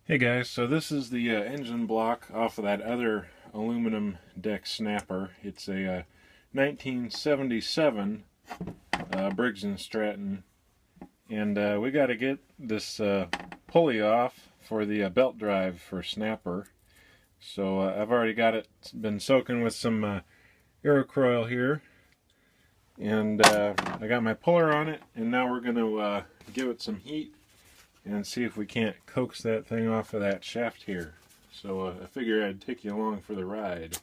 Hey guys, so this is the engine block off of that other aluminum deck snapper. It's a 1977 Briggs & Stratton, and we got to get this pulley off for the belt drive for snapper. So I've already got it been soaking with some Aerocroil here, and I got my puller on it, and now we're going to give it some heat and see if we can't coax that thing off of that shaft here. So I figured I'd take you along for the ride.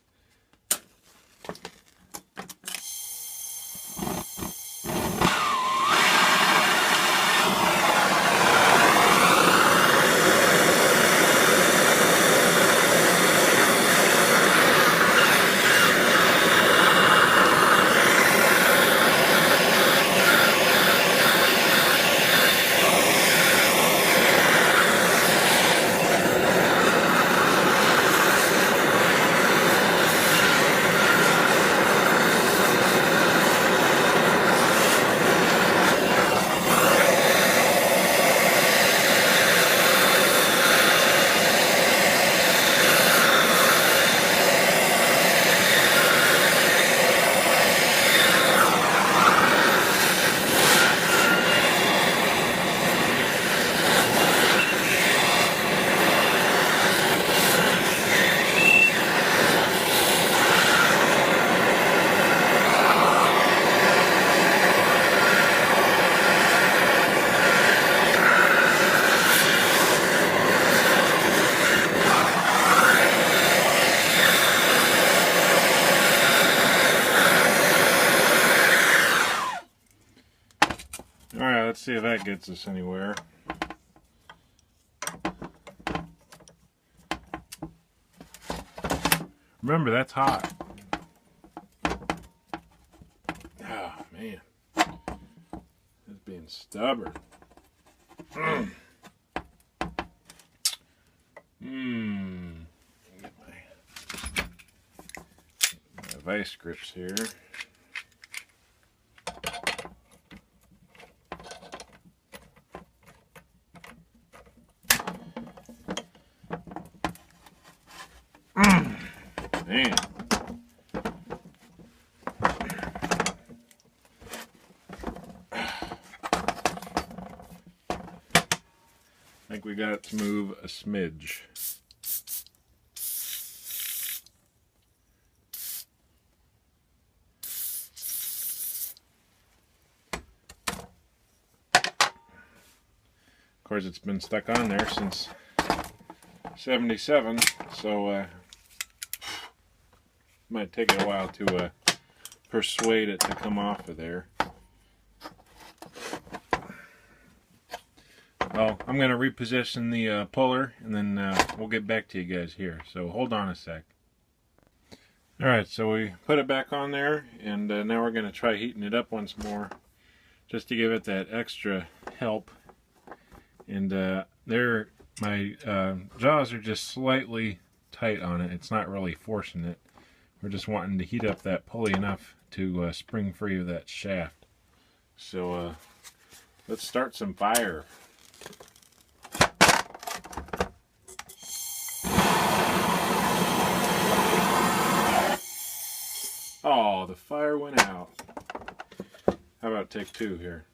Alright, let's see if that gets us anywhere. Remember, that's hot. Oh, man. It's being stubborn. Get my vice grips here. Man. I think we got it to move a smidge. Of course, it's been stuck on there since 77, so might take it a while to persuade it to come off of there. Well, I'm going to reposition the puller, and then we'll get back to you guys here. So hold on a sec. Alright, so we put it back on there, and now we're going to try heating it up once more, just to give it that extra help. And my jaws are just slightly tight on it. It's not really forcing it. We're just wanting to heat up that pulley enough to spring free of that shaft. So let's start some fire. Oh, the fire went out. How about take two here?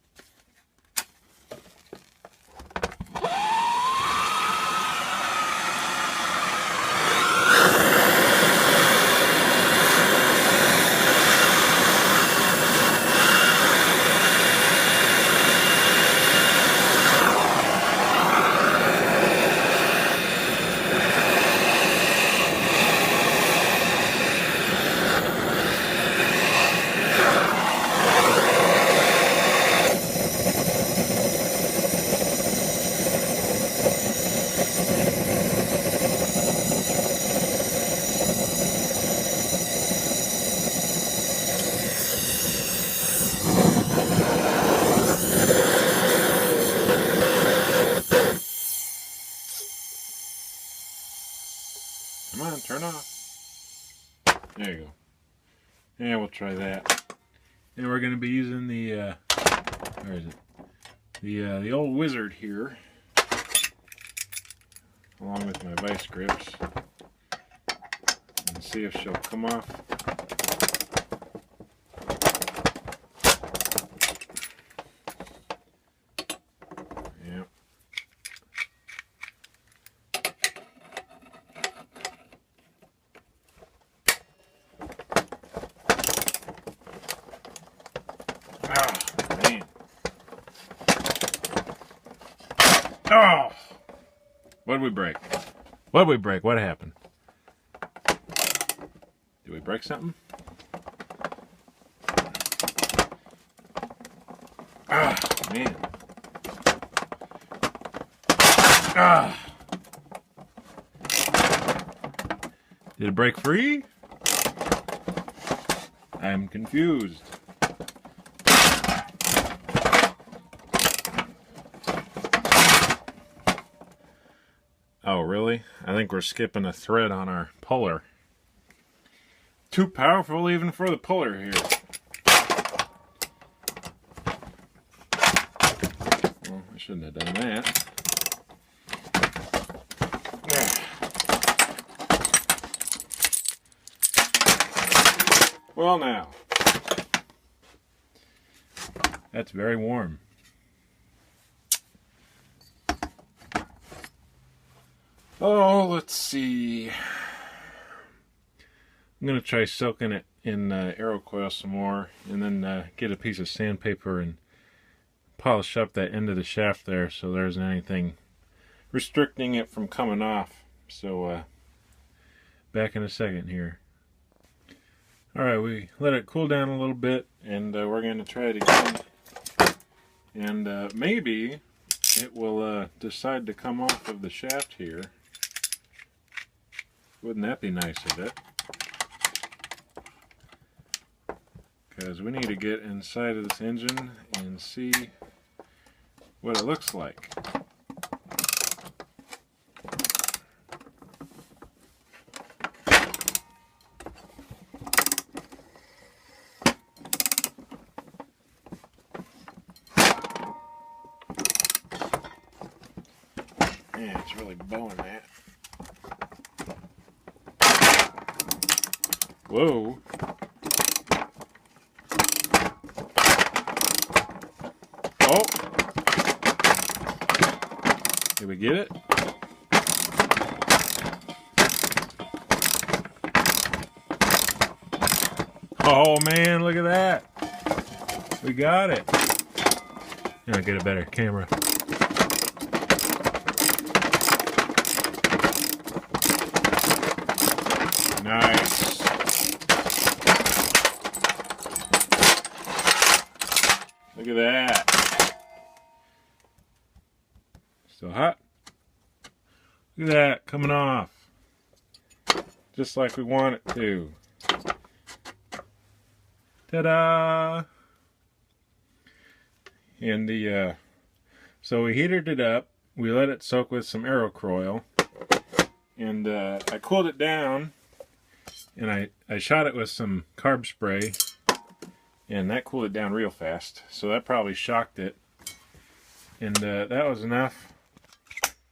Come on, turn off. There you go. Yeah, we'll try that. And we're going to be using the, where is it? The old Wizard here. along with my vice grips and see if she'll come off. Yeah. Oh, man. Oh! What did we break? What did we break? What happened? Did we break something? Ah, man. Ah. Did it break free? I'm confused. Oh, really? I think we're skipping a thread on our puller. Too powerful even for the puller here. Well, I shouldn't have done that. Well, now. That's very warm. Oh, let's see. I'm going to try soaking it in Aerocoil some more, and then get a piece of sandpaper and polish up that end of the shaft there so there isn't anything restricting it from coming off. So, back in a second here. Alright, we let it cool down a little bit, and we're going to try it again. And maybe it will decide to come off of the shaft here. Wouldn't that be nice of it? Because we need to get inside of this engine and see what it looks like. Yeah, it's really bowing that. Whoa. Oh. Did we get it? Oh man, look at that. We got it. Now get a better camera. Nice. Look at that. Still hot. Look at that coming off. Just like we want it to. Ta-da! And so we heated it up. We let it soak with some Aerocoil. And I cooled it down. And I shot it with some carb spray, and that cooled it down real fast. So that probably shocked it. And that was enough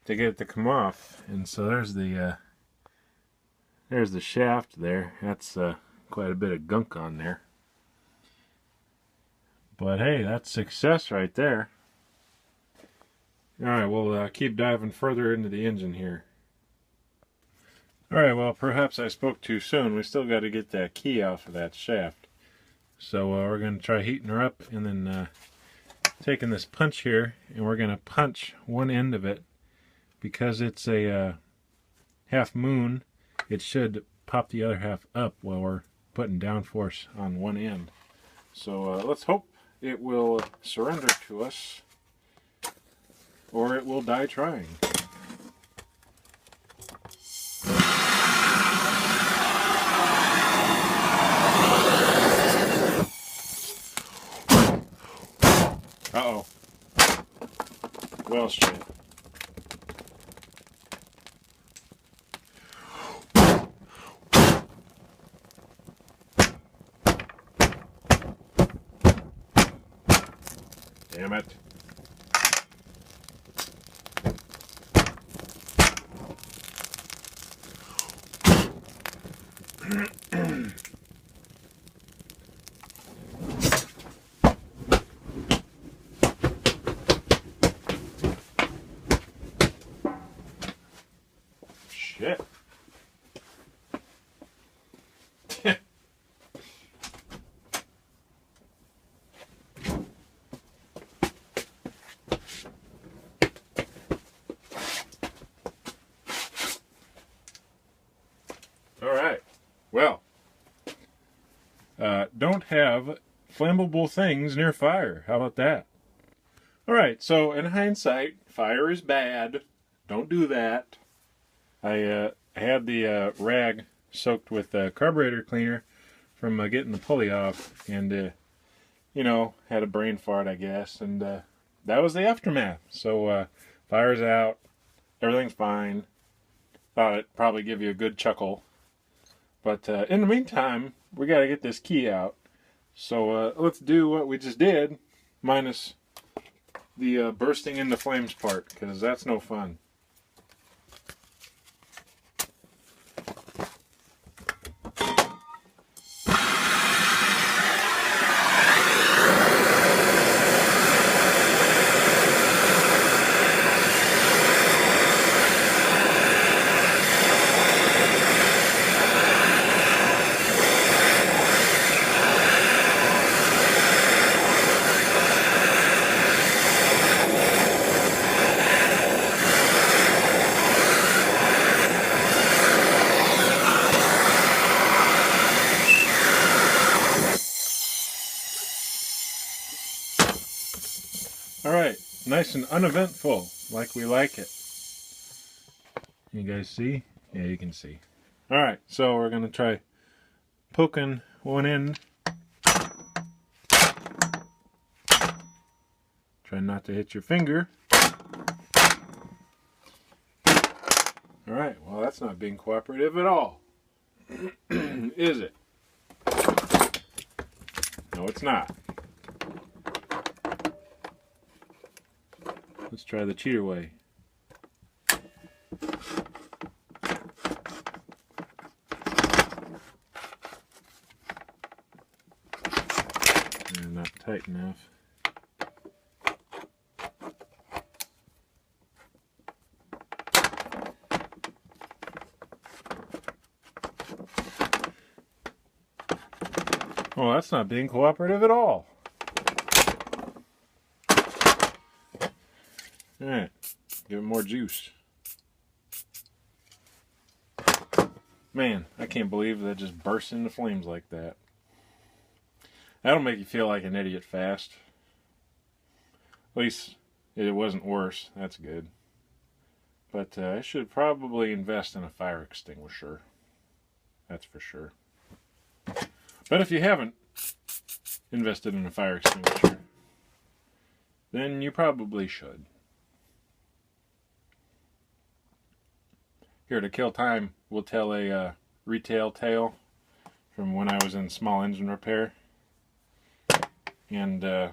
to get it to come off. And so there's the shaft there. That's quite a bit of gunk on there. But hey, that's success right there. Alright, we'll keep diving further into the engine here. Alright, well, perhaps I spoke too soon. We still got to get that key off of that shaft. So we're going to try heating her up, and then taking this punch here, and we're going to punch one end of it. Because it's a half moon, it should pop the other half up while we're putting downforce on one end. So let's hope it will surrender to us, or it will die trying. Uh-oh. Well straight. Damn it. Shit. All right. Well, don't have flammable things near fire. How about that? All right. So, in hindsight, fire is bad. Don't do that. I had the rag soaked with carburetor cleaner from getting the pulley off, and you know, had a brain fart, I guess, and that was the aftermath. So fire's out, everything's fine. Thought it'd probably give you a good chuckle, but in the meantime, we got to get this key out. So let's do what we just did, minus the bursting into flames part, because that's no fun. Alright, nice and uneventful, like we like it. You guys see? Yeah, you can see. Alright, so we're going to try poking one end. Try not to hit your finger. Alright, well that's not being cooperative at all. Is it? No, it's not. Let's try the cheater way. Not tight enough. Well, that's not being cooperative at all. Alright, give it more juice. Man, I can't believe that just burst into flames like that. That'll make you feel like an idiot fast. At least it wasn't worse. That's good. But I should probably invest in a fire extinguisher. That's for sure. But if you haven't invested in a fire extinguisher, then you probably should. Here to kill time, we'll tell a retail tale from when I was in small engine repair. And it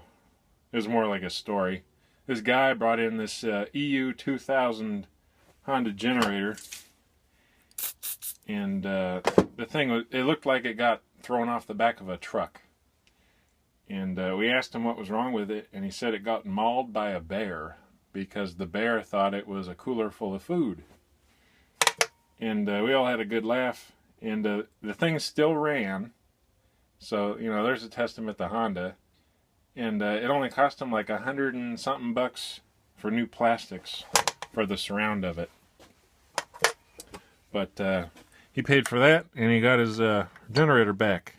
was more like a story. This guy brought in this EU 2000 Honda generator. And the thing, it looked like it got thrown off the back of a truck. And we asked him what was wrong with it, and he said it got mauled by a bear because the bear thought it was a cooler full of food. And we all had a good laugh, and the thing still ran. So, you know, there's a testament to Honda. And it only cost him like $100 and something for new plastics for the surround of it. But he paid for that, and he got his generator back.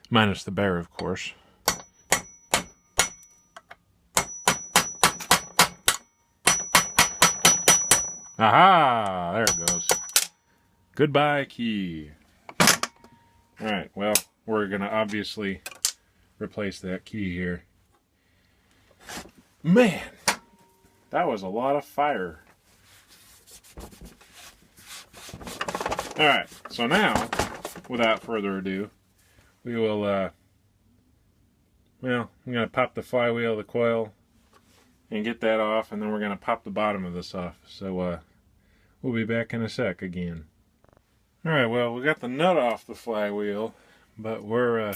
Minus the bear, of course. Aha! There it goes. Goodbye, key. Alright, well, we're going to obviously replace that key here. Man! That was a lot of fire. Alright, so now, without further ado, we will, well, I'm going to pop the flywheel of the coil and get that off, and then we're going to pop the bottom of this off. So, we'll be back in a sec again. Alright, well, we got the nut off the flywheel, but we're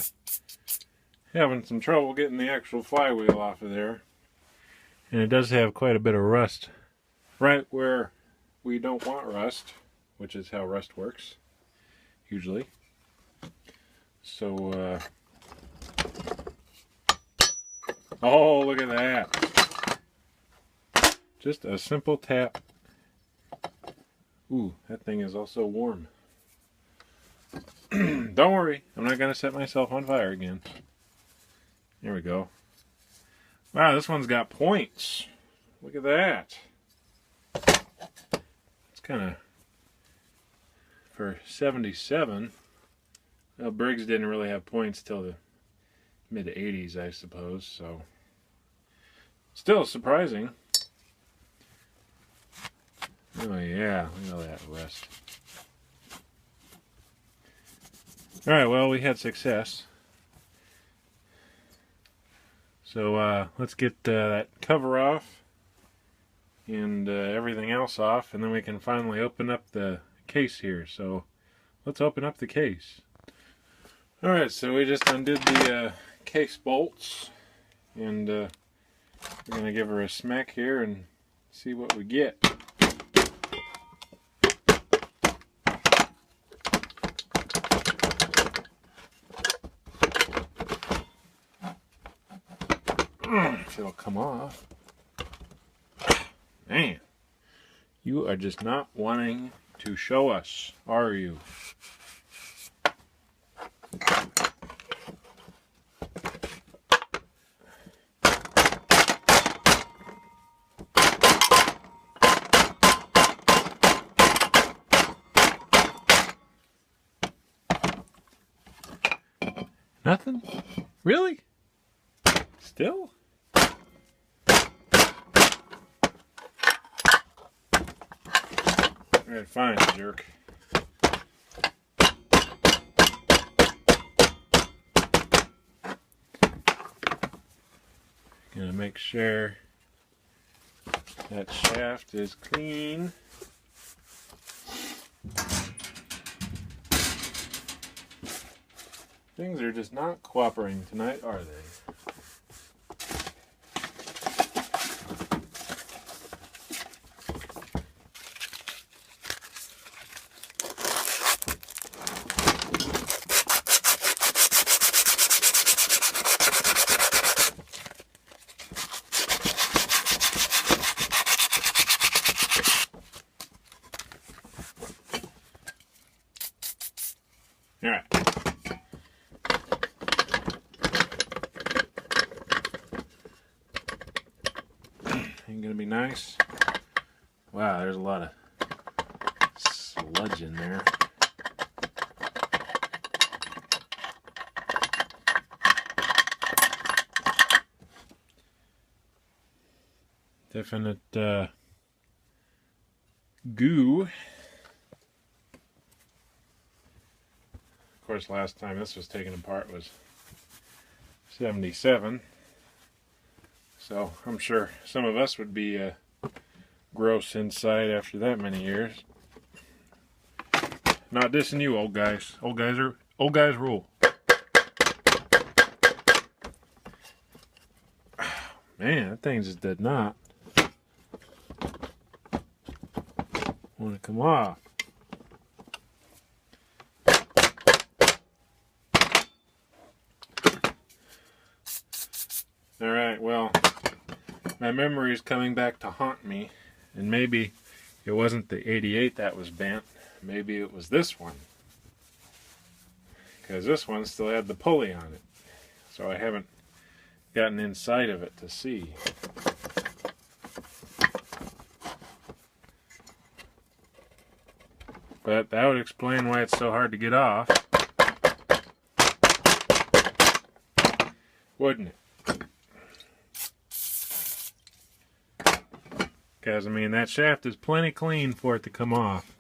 having some trouble getting the actual flywheel off of there. And it does have quite a bit of rust right where we don't want rust, which is how rust works, usually. So, oh, look at that. Just a simple tap. Ooh, that thing is also warm. Don't worry, I'm not going to set myself on fire again. There we go. Wow, this one's got points. Look at that. It's kind of, for 77, well, Briggs didn't really have points till the mid-80s, I suppose, so still surprising. Oh yeah, look at all that rust. Alright, well, we had success. So let's get that cover off and everything else off, and then we can finally open up the case here. So let's open up the case. Alright, so we just undid the case bolts, and we're going to give her a smack here and see what we get. If it'll come off. Man, you are just not wanting to show us, are you? Nothing? Really? Still? Alright, fine, jerk. Gonna make sure that shaft is clean. Things are just not cooperating tonight, are they? Alright. Ain't gonna be nice. Wow, there's a lot of sludge in there. Definite goo. Of course, last time this was taken apart was 77. So I'm sure some of us would be gross inside after that many years. Not dissing you, old guys. Old guys rule. Man, that thing just did not want to come off. Alright, well, my memory is coming back to haunt me, and maybe it wasn't the 88 that was bent, maybe it was this one, because this one still had the pulley on it, so I haven't gotten inside of it to see. But that would explain why it's so hard to get off, wouldn't it? Because, I mean, that shaft is plenty clean for it to come off.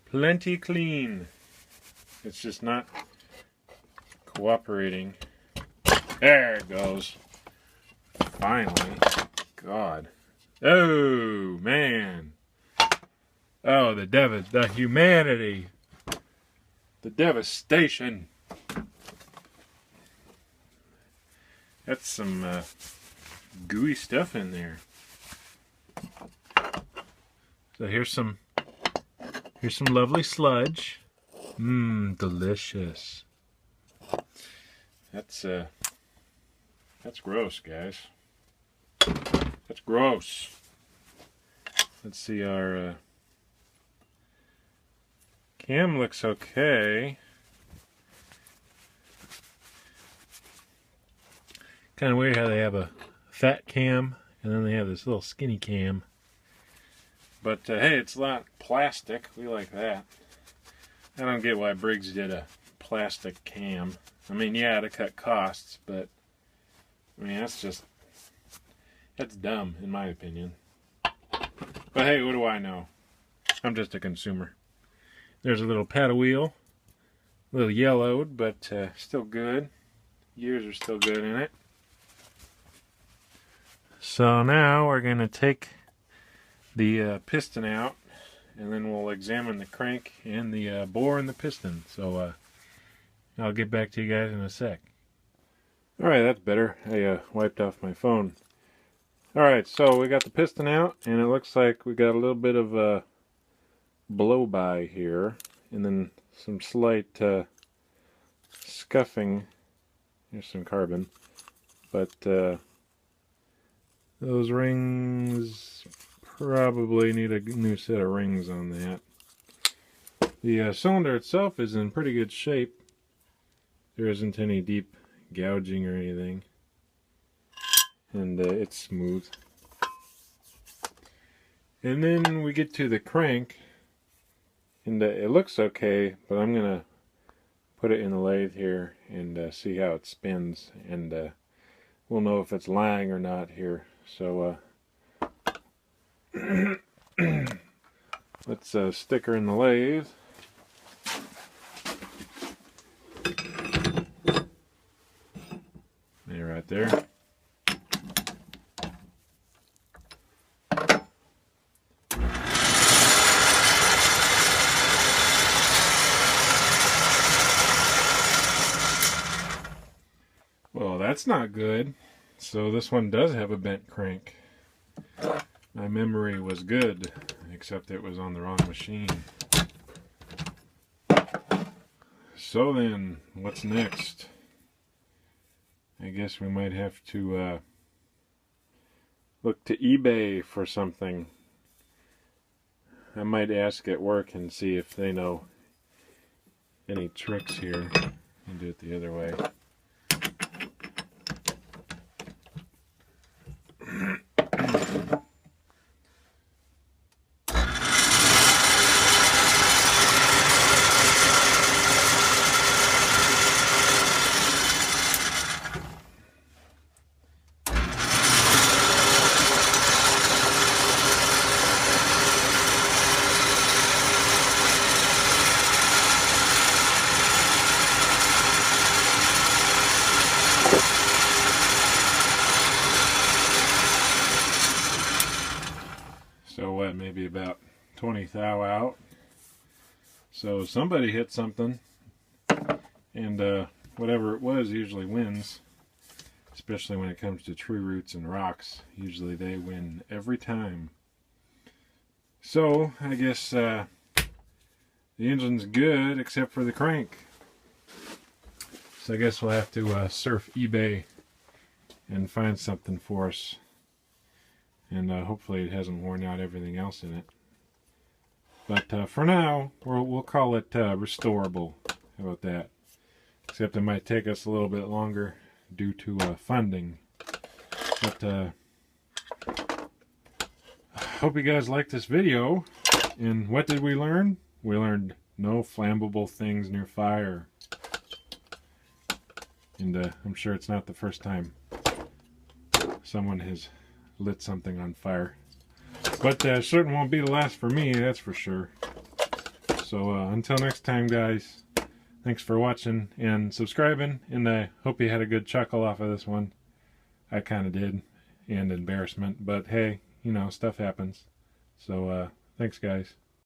Plenty clean. It's just not cooperating. There it goes. Finally. God. Oh, man. Oh, the humanity. The devastation. That's some gooey stuff in there. So here's some lovely sludge. Mmm, delicious. That's gross, guys. That's gross. Let's see, our cam looks okay. Kind of weird how they have a fat cam and then they have this little skinny cam. But hey, it's not plastic. We like that. I don't get why Briggs did a plastic cam. I mean, yeah, to cut costs, but I mean, that's dumb in my opinion. But hey, what do I know? I'm just a consumer. There's a little paddle wheel, a little yellowed, but still good. Gears are still good in it. So now we're going to take the piston out, and then we'll examine the crank and the bore and the piston. So I'll get back to you guys in a sec. Alright, that's better. I wiped off my phone. Alright, so we got the piston out, and it looks like we got a little bit of blow by here, and then some slight scuffing. Here's some carbon, but those rings probably need a new set of rings on that. The cylinder itself is in pretty good shape. There isn't any deep gouging or anything, and it's smooth. And then we get to the crank, and it looks okay, but I'm gonna put it in the lathe here and see how it spins, and we'll know if it's lying or not here. So let's stick her in the lathe. There, right there. Well, that's not good. So this one does have a bent crank. My memory was good, except it was on the wrong machine. So then, what's next? I guess we might have to look to eBay for something. I might ask at work and see if they know any tricks here. And do it the other way. So what, maybe about 20 thou out. So somebody hit something, and whatever it was usually wins, especially when it comes to tree roots and rocks. Usually they win every time. So I guess the engine's good except for the crank. So I guess we'll have to surf eBay and find something for us. And hopefully it hasn't worn out everything else in it. But for now, we'll call it restorable. How about that? Except it might take us a little bit longer due to funding. But hope you guys liked this video. And what did we learn? We learned no flammable things near fire. And I'm sure it's not the first time someone has lit something on fire. But certain won't be the last for me, that's for sure. So until next time, guys, thanks for watching and subscribing, and I hope you had a good chuckle off of this one. I kind of did, and embarrassment, but hey, you know, stuff happens. So thanks, guys.